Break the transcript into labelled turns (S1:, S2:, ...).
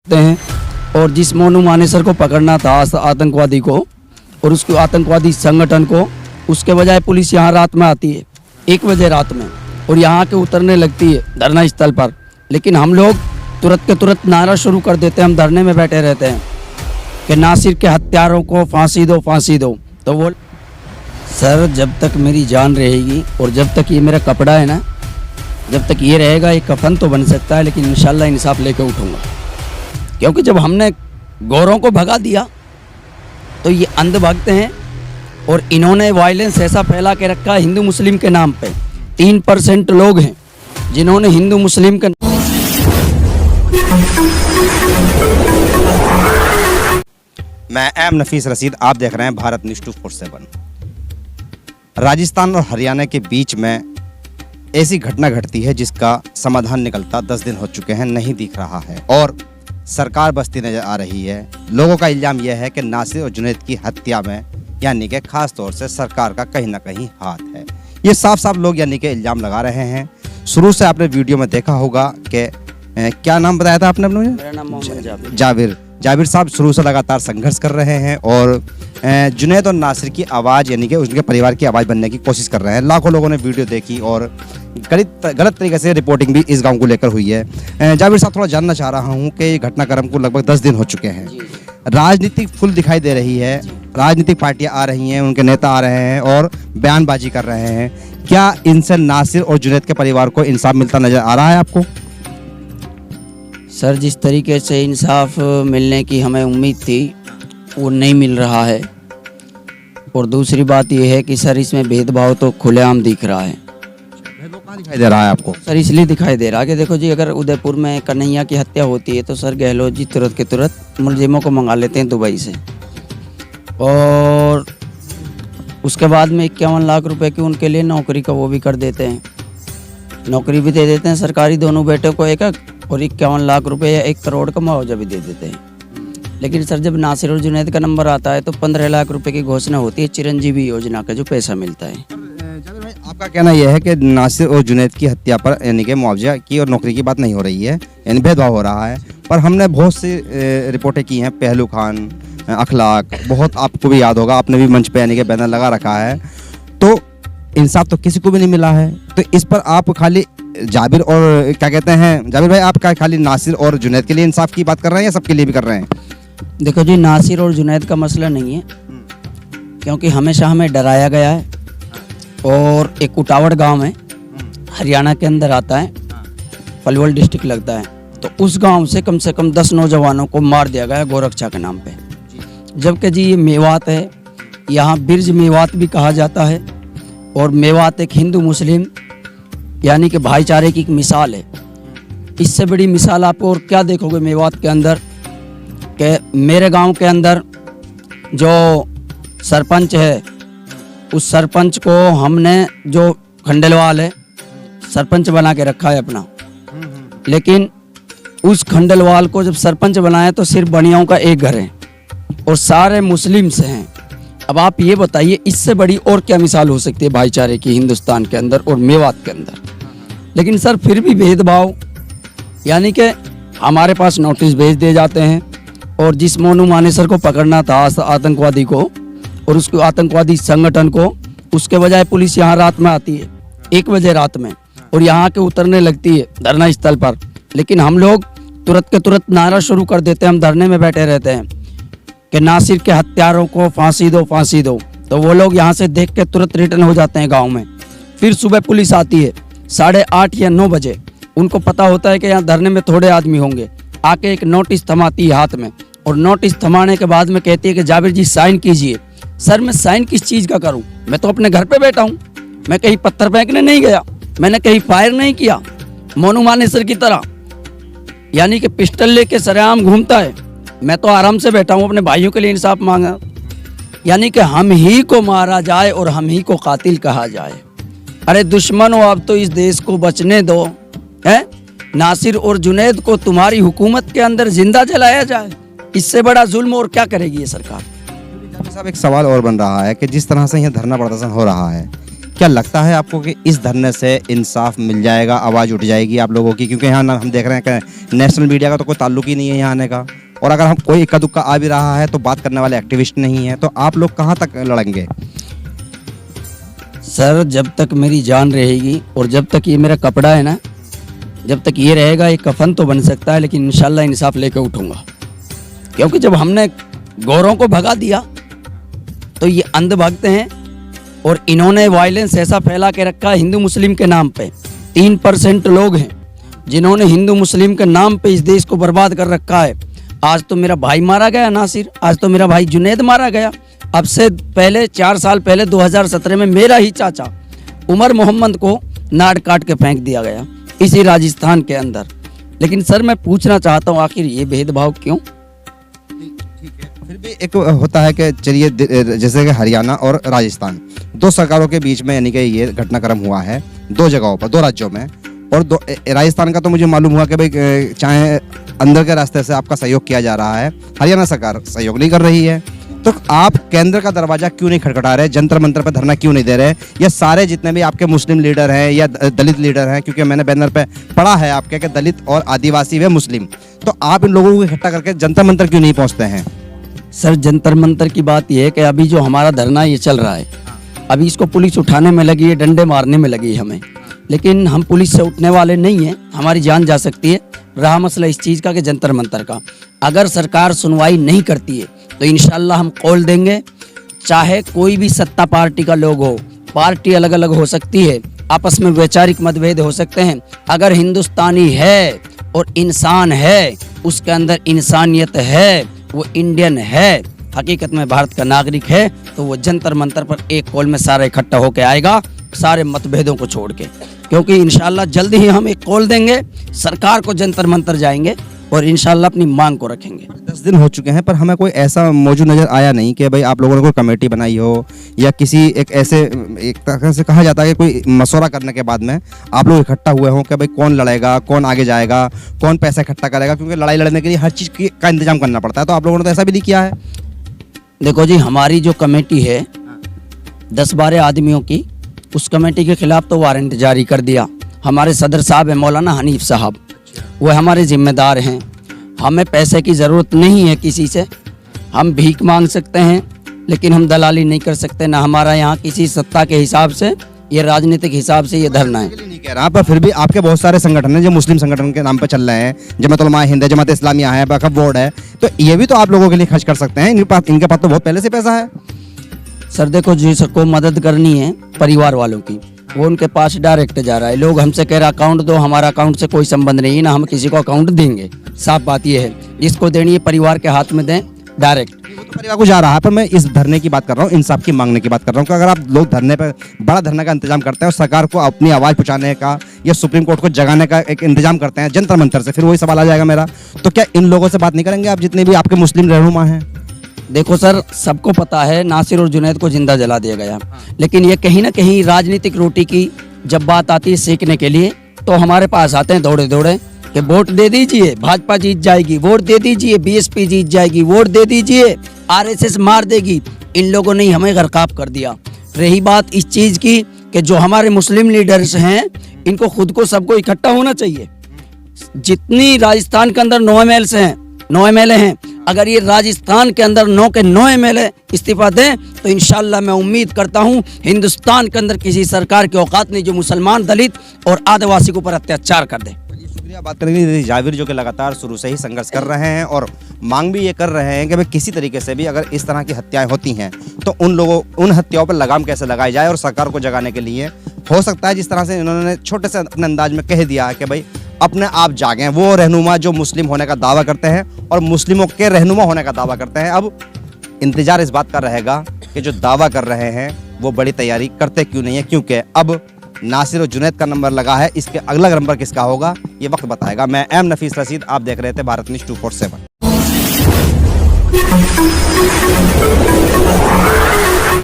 S1: हैं। और जिस मोनू मानेसर को पकड़ना था आतंकवादी को और उसको आतंकवादी संगठन को, उसके बजाय पुलिस यहाँ रात में आती है 1 बजे रात में और यहाँ के उतरने लगती है धरना स्थल पर। लेकिन हम लोग तुरंत के तुरंत नारा शुरू कर देते हैं, हम धरने में बैठे रहते हैं कि नासिर के हत्यारों को फांसी दो, फांसी दो। तो वो सर, जब तक मेरी जान रहेगी और जब तक ये मेरा कपड़ा है ना, जब तक ये रहेगा, ये कफन तो बन सकता है लेकिन इंशाल्लाह इंसाफ लेके उठूंगा। क्योंकि जब हमने गोरों को भगा दिया तो ये अंधभक्त हैं और इन्होंने वायलेंस ऐसा फैला के रखा हिंदू मुस्लिम के नाम पे। 3% लोग हैं जिन्होंने हिंदू मुस्लिम का
S2: मैं एम नफीस रशीद, आप देख रहे हैं भारत न्यूज़ 247। राजस्थान और हरियाणा के बीच में ऐसी घटना घटती है जिसका समाधान निकलता 10 दिन हो चुके हैं, नहीं दिख रहा है और सरकार बसती नजर आ रही है। लोगों का इल्जाम यह है कि नासिर और जुनैद की हत्या में यानी कि खास तौर से सरकार का कहीं ना कहीं हाथ है। ये साफ साफ लोग यानी कि इल्जाम लगा रहे हैं। शुरू से आपने वीडियो में देखा होगा कि क्या नाम बताया था आपने?
S1: मेरा नाम मोहम्मद
S2: जाबिर साहब शुरू से लगातार संघर्ष कर रहे हैं और जुनैद और नासिर की आवाज़ यानी कि उनके परिवार की आवाज़ बनने की कोशिश कर रहे हैं। लाखों लोगों ने वीडियो देखी और गलत तरीके से रिपोर्टिंग भी इस गांव को लेकर हुई है। जाबिर साहब, थोड़ा जानना चाह रहा हूं कि ये घटनाक्रम को लगभग 10 दिन हो चुके हैं। राजनीतिक फुल दिखाई दे रही है, राजनीतिक पार्टियां आ रही हैं, उनके नेता आ रहे हैं और बयानबाजी कर रहे हैं। क्या इनसे नासिर और जुनैद के परिवार को इंसाफ मिलता नजर आ रहा है आपको?
S1: सर, जिस तरीके से इंसाफ मिलने की हमें उम्मीद थी वो नहीं मिल रहा है। और दूसरी बात यह है कि सर, इसमें भेदभाव तो खुलेआम दिख रहा है।
S2: कहाँ दिखाई दे रहा है आपको?
S1: सर, इसलिए दिखाई दे रहा है कि देखो जी, अगर उदयपुर में कन्हैया की हत्या होती है तो सर गहलोत जी तुरंत के तुरंत मुलजिमों को मंगा लेते हैं दुबई से और उसके बाद में 51 लाख रुपए की उनके लिए नौकरी का वो भी कर देते हैं, नौकरी भी दे देते हैं सरकारी, दोनों बेटों को एक और 51 लाख रुपए या 1 करोड़ का मुआवजा भी दे देते हैं। लेकिन सर, जब नासिर और जुनैद का नंबर आता है तो 15 लाख रुपए की घोषणा होती है चिरंजीवी योजना का जो पैसा मिलता है।
S2: जाबिर भाई, आपका कहना यह है कि नासिर और जुनैद की हत्या पर यानी कि मुआवजा की और नौकरी की बात नहीं हो रही है, यानी भेदभाव हो रहा है। पर हमने बहुत सी रिपोर्टें की हैं, पहलू खान, अखलाक, बहुत आपको भी याद होगा, आपने भी मंच पे यानी कि बैनर लगा रखा है। तो इंसाफ तो किसी को भी नहीं मिला है। तो इस पर आप खाली जाबिर और क्या कहते हैं जाबिर भाई, आप क्या खाली नासिर और जुनैद के लिए इंसाफ की बात कर रहे हैं या सबके लिए भी कर रहे हैं?
S1: देखो जी, नासिर और जुनैद का मसला नहीं है, क्योंकि हमेशा हमें डराया गया है। और एक कुटावड़ गांव है, हरियाणा के अंदर आता है, पलवल डिस्ट्रिक्ट लगता है, तो उस गांव से कम 10 नौजवानों को मार दिया गया गोरक्षा के नाम पे। जबकि जी ये मेवात है, यहाँ बिरज मेवात भी कहा जाता है और मेवात एक हिंदू मुस्लिम यानी कि भाईचारे की एक मिसाल है। इससे बड़ी मिसाल आपको और क्या देखोगे मेवात के अंदर कि मेरे गांव के अंदर जो सरपंच है, उस सरपंच को हमने, जो खंडेलवाल है, सरपंच बना के रखा है अपना। लेकिन उस खंडेलवाल को जब सरपंच बनाया तो सिर्फ बनियाओं का एक घर है और सारे मुस्लिम से हैं। अब आप ये बताइए, इससे बड़ी और क्या मिसाल हो सकती है भाईचारे की हिंदुस्तान के अंदर और मेवात के अंदर? लेकिन सर, फिर भी भेदभाव, यानी कि हमारे पास नोटिस भेज दिए जाते हैं और जिस मोनू मानेसर को पकड़ना था आतंकवादी को और उसको आतंकवादी संगठन को, उसके बजाय पुलिस यहाँ रात में आती है 1 बजे रात में और यहाँ के उतरने लगती है धरना स्थल पर। लेकिन हम लोग तुरंत के तुरंत नारा शुरू कर देते हैं, हम धरने में बैठे रहते हैं कि नासिर के हत्यारों को फांसी दो, फांसी दो। तो वो लोग यहाँ से देख के तुरंत रिटर्न हो जाते हैं गाँव में। फिर सुबह पुलिस आती है 8:30 या 9 बजे, उनको पता होता है कि यहाँ धरने में थोड़े आदमी होंगे, आके एक नोटिस थमाती है हाथ में और नोटिस थमाने के बाद में कहती है कि जाबिर जी साइन कीजिए। सर, मैं साइन किस चीज़ का करूं? मैं तो अपने घर पे बैठा हूं, मैं कहीं पत्थर फेंकने नहीं गया, मैंने कहीं फायर नहीं किया मोनू मानेसर की तरह, यानी कि पिस्टल लेके सरेआम घूमता है। मैं तो आराम से बैठा हूं, अपने भाइयों के लिए इंसाफ मांगा, यानी कि हम ही को मारा जाए और हम ही को कातिल कहा जाए। अरे दुश्मनों, अब तो इस देश को बचने दो, है? नासिर और जुनैद को तुम्हारी हुकूमत के अंदर जिंदा जलाया जाए, इससे बड़ा जुल्म और क्या करेगी ये सरकार?
S2: साहब, एक सवाल और बन रहा है कि जिस तरह से यह धरना प्रदर्शन हो रहा है, क्या लगता है आपको कि इस धरने से इंसाफ मिल जाएगा, आवाज़ उठ जाएगी आप लोगों की? क्योंकि यहाँ हम देख रहे हैं कि नेशनल मीडिया का तो कोई ताल्लुक ही नहीं है यहाँ आने का, और अगर हम कोई इक्का दुक्का आ भी रहा है तो बात करने वाले एक्टिविस्ट नहीं है, तो आप लोग कहाँ तक लड़ेंगे?
S1: सर जब तक मेरी जान रहेगी और जब तक ये मेरा कपड़ा है ना, जब तक ये रहेगा, ये कफन तो बन सकता है, लेकिन इंशाल्लाह इंसाफ लेके उठूंगा। क्योंकि जब हमने गोरों को भगा दिया तो ये अंध भगते हैं, और इन्होंने वायलेंस ऐसा फैला के रखा है हिंदू मुस्लिम के नाम पे। 3% लोग हैं जिन्होंने हिंदू मुस्लिम के नाम पे इस देश को बर्बाद कर रखा है। आज तो मेरा भाई मारा गया नासिर, आज तो मेरा भाई जुनैद मारा गया। अब से पहले 4 साल पहले 2017 में मेरा ही चाचा उमर मोहम्मद को नाड़ काट के फेंक दिया गया इसी राजस्थान के अंदर। लेकिन सर मैं पूछना चाहता हूँ, आखिर ये भेदभाव क्यों?
S2: फिर भी एक होता है कि चलिए, जैसे कि हरियाणा और राजस्थान, 2 सरकारों के बीच में यानी कि ये घटनाक्रम हुआ है 2 जगहों पर, 2 राज्यों में। और राजस्थान का तो मुझे मालूम हुआ कि भाई चाहे अंदर के रास्ते से आपका सहयोग किया जा रहा है, हरियाणा सरकार सहयोग नहीं कर रही है, तो आप केंद्र का दरवाजा क्यों नहीं खटखटा रहे, जंतर मंतर पर धरना क्यों नहीं दे रहे? या सारे जितने भी आपके मुस्लिम लीडर हैं या दलित लीडर हैं, क्योंकि मैंने बैनर पे पढ़ा है आपके कि दलित और आदिवासी व मुस्लिम, तो आप इन लोगों को इकट्ठा करके जंतर मंतर क्यों नहीं पहुंचते हैं?
S1: सर जंतर मंतर की बात यह है कि अभी जो हमारा धरना ये चल रहा है, अभी इसको पुलिस उठाने में लगी है, डंडे मारने में लगी है हमें, लेकिन हम पुलिस से उठने वाले नहीं हैं, हमारी जान जा सकती है। रहा मसला इस चीज़ का कि जंतर मंतर का, अगर सरकार सुनवाई नहीं करती है तो इंशाल्लाह हम कॉल देंगे, चाहे कोई भी सत्ता पार्टी का लोग हो, पार्टी अलग अलग हो सकती है, आपस में वैचारिक मतभेद हो सकते हैं, अगर हिंदुस्तानी है और इंसान है, उसके अंदर इंसानियत है, वो इंडियन है, हकीकत में भारत का नागरिक है, तो वो जंतर मंतर पर एक कॉल में सारा इकट्ठा होकर आएगा, सारे मतभेदों को छोड़ के। क्योंकि इंशाल्लाह जल्दी ही हम एक कॉल देंगे, सरकार को जंतर मंतर जाएंगे और इंशाल्लाह अपनी मांग को रखेंगे।
S2: 10 दिन हो चुके हैं पर हमें कोई ऐसा मौजूद नज़र आया नहीं कि भाई आप लोगों ने कोई कमेटी बनाई हो, या किसी एक ऐसे, एक तरह से कहा जाता है कि कोई मशवरा करने के बाद में आप लोग इकट्ठा हुए हों कि भाई कौन लड़ेगा, कौन आगे जाएगा, कौन पैसा इकट्ठा करेगा, क्योंकि लड़ाई लड़ने के लिए हर चीज़ का इंतजाम करना पड़ता है, तो आप लोगों ने तो ऐसा भी नहीं किया है।
S1: देखो जी, हमारी जो कमेटी है 10-12 आदमियों की, उस कमेटी के खिलाफ तो वारंट जारी कर दिया। हमारे सदर साहब है मौलाना हनीफ साहब, वो हमारे जिम्मेदार हैं। हमें पैसे की ज़रूरत नहीं है किसी से, हम भीख मांग सकते हैं लेकिन हम दलाली नहीं कर सकते, ना हमारा यहाँ किसी सत्ता के हिसाब से, ये राजनीतिक हिसाब से ये धरना है।
S2: नहीं कह रहा, पर फिर भी आपके बहुत सारे संगठन हैं जो मुस्लिम संगठन के नाम पर चल रहे हैं, जमात उलमा हिंद है, जमात इस्लामिया है, वक्फ बोर्ड है, तो ये भी तो आप लोगों के लिए खर्च कर सकते हैं, इनके पास तो बहुत पहले से पैसा है।
S1: सर देखो, जिसको मदद करनी है परिवार वालों की, वो उनके पास डायरेक्ट जा रहा है। लोग हमसे कह रहे अकाउंट दो, हमारा अकाउंट से कोई संबंध नहीं है, ना हम किसी को अकाउंट देंगे, साफ बात ये है। जिसको देनी है परिवार के हाथ में दें डायरेक्ट।
S2: वो तो परिवार को जा रहा है, पर मैं इस धरने की बात कर रहा हूँ, इंसाफ की मांगने की बात कर रहा हूँ कि अगर आप लोग धरने पर बड़ा धरने का इंतजाम करते हैं और सरकार को अपनी आवाज़ पहुँचाने का या सुप्रीम कोर्ट को जगाने का एक इंतजाम करते हैं जंतर मंतर से, फिर वही सवाल आ जाएगा मेरा, तो क्या इन लोगों से बात नहीं करेंगे आप, जितने भी आपके मुस्लिम रहनुमा हैं?
S1: देखो सर, सबको पता है नासिर और जुनैद को जिंदा जला दिया गया, लेकिन ये कहीं ना कहीं राजनीतिक रोटी की जब बात आती है सेकने के लिए, तो हमारे पास आते हैं दौड़े दौड़े कि वोट दे दीजिए, भाजपा जीत जाएगी, वोट दे दीजिए, बीएसपी जीत जाएगी, वोट दे दीजिए, आरएसएस मार देगी। इन लोगों ने हमें गरकाब कर दिया। रही बात इस चीज़ की कि जो हमारे मुस्लिम लीडर्स हैं, इनको खुद को सबको इकट्ठा होना चाहिए। जितनी राजस्थान के अंदर 9 MLs हैं, 9 MLA हैं, अगर ये राजस्थान के अंदर 9 के 9 MLA इस्तीफा दें तो इंशाल्लाह मैं उम्मीद करता हूं हिंदुस्तान के अंदर किसी सरकार की औकात नहीं जो मुसलमान, दलित और आदिवासी के ऊपर अत्याचार कर दे।
S2: शुक्रिया बात करने के लिए जाविर, जो कि लगातार शुरू से ही संघर्ष कर रहे हैं और मांग भी ये कर रहे हैं कि भाई किसी तरीके से भी अगर इस तरह की हत्याएं होती हैं तो उन हत्याओं पर लगाम कैसे लगाई जाए, और सरकार को जगाने के लिए हो सकता है जिस तरह से इन्होंने छोटे से अपने अंदाज में कह दिया है कि भाई अपने आप जागें, वो रहनुमा जो मुस्लिम होने का दावा करते हैं और मुस्लिमों के रहनुमा होने का दावा करते हैं। अब इंतजार इस बात का रहेगा कि जो दावा कर रहे हैं वो बड़ी तैयारी करते क्यों नहीं है, क्योंकि अब नासिर और जुनैद का नंबर लगा है, इसके अगला नंबर किसका होगा ये वक्त बताएगा। मैं एम नफीस रशीद, आप देख रहे थे भारत न्यूज़ 247।